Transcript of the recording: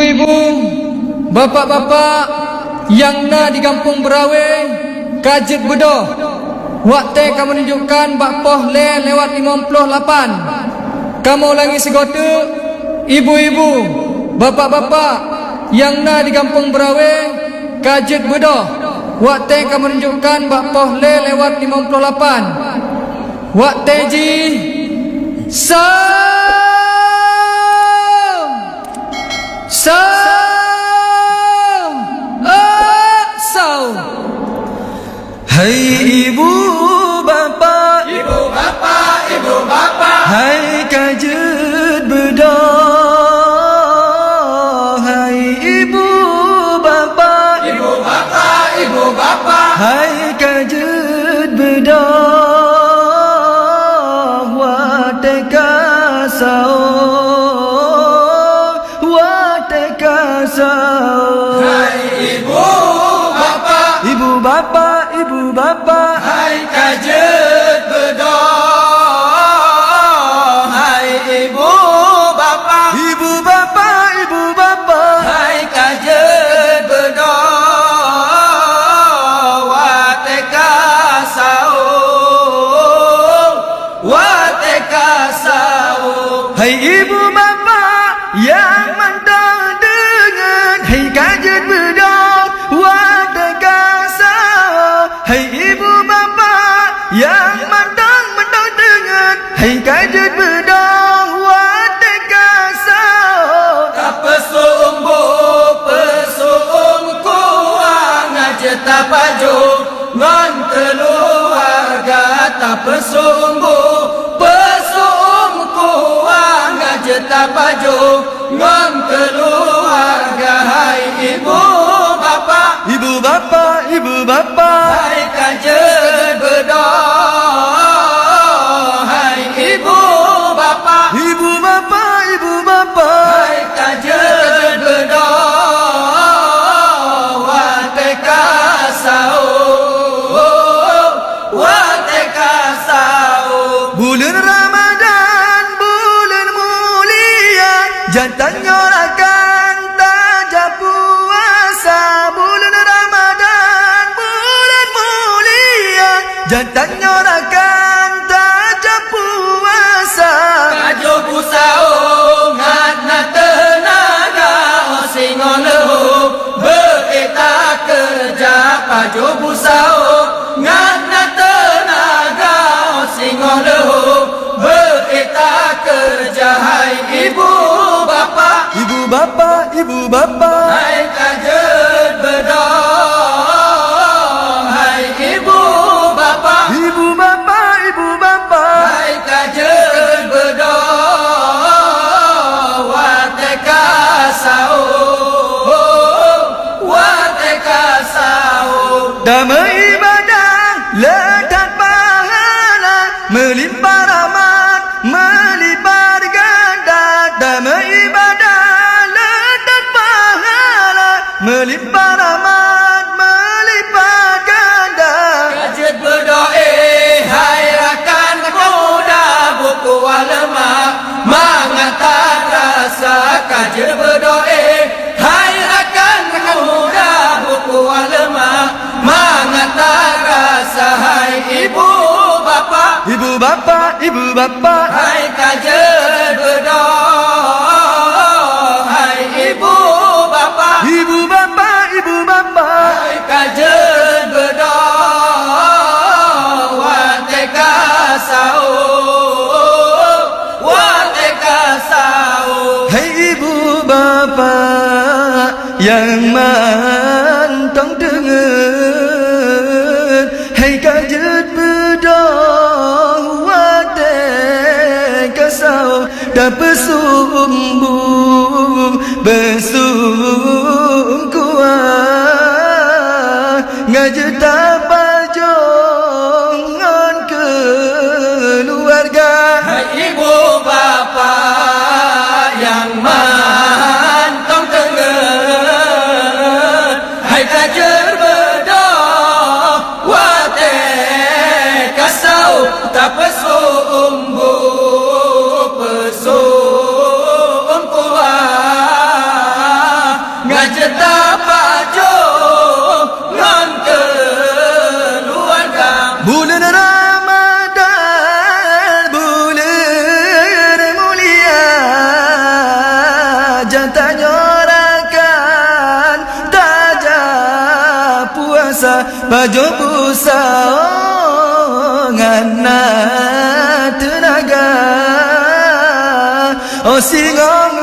Ibu-ibu, bapak-bapak yang na di kampung Berawe, kajet bedoh. Waktu kamu menunjukkan bakpoh le lewat 58. Kamu ulangi segotu. Ibu-ibu, bapak-bapak yang na di kampung Berawe, kajet bedoh. Waktu kamu menunjukkan bakpoh le lewat 58. Waktu ji Hai ibu bapa, ibu bapa, ibu bapa, hai kajet bedah. Hai ibu bapa, ibu bapa, ibu bapa, hai kajet bedah. Watekasau, hai ibu bapa, ibu bapa, ibu bapa, hai kajet bedah. Hai ibu bapa, ibu bapa, ibu bapa, hai kajet bedah. Watekasau, watekasau. hai ibu bapa yang mandang dengan hai kajet bedah. Watekasau, hai ibu bapa yang mandang dengan hai kajet bedah. Watekasau, Tapesumbu pesum kuang aja tapaju ngan keluarga. Tapesumbu pesum kuang aja tapaju ngan keluarga. Hai ibu bapa, ibu bapa, ibu bapa, hai kajet bedah. Hai ibu bapa, ibu bapa, ibu bapa, hai kajet bedah. Watekasau, watekasau. bulan Ramadan, bulan mulia, jantan nyorakan tajam puasa. Bulan Ramadan, bulan mulia, jantan nyorakan tajam puasa. Kajo busau ngatna tenaga osingon lehu beeta kerja. Kajo busau ngatna tenaga osingon lehu beeta kerja. Hai ibu bapa, Ibu bapa, ibu bapa, hai kajet bedah. Hai ibu bapa, ibu bapa, ibu bapa, hai kajet bedah. Watekasau, watekasau. damai ibadah, letak pahala, melimpah rahmat, melipat ganda. Damai ibadah, letak pahala, melimpah rahmat, melipat ganda. Kajet berdoa, hai rakan muda buku walema mengangkat rasa. Kajet berdoa, hai rakan muda buku walema mengangkat rasa. Hai ibu bapa, Ibu bapa, ibu bapa, hai kajet berdoa. Hai ibu bapa, ibu bapa, ibu bapa, hai kajet berdoa. Watekasau, watekasau. hai ibu bapa yang mantang dengan hai kajet bedah. Watekasau, dapat sumbu besum kuat ngajet tapajongan keluarga. Hai ibu bapa yang mantong tengen, hai kajer bedah. Watekasau, tapesumbu pesum kuat busa Bajo busa ngana tenaga Oh singong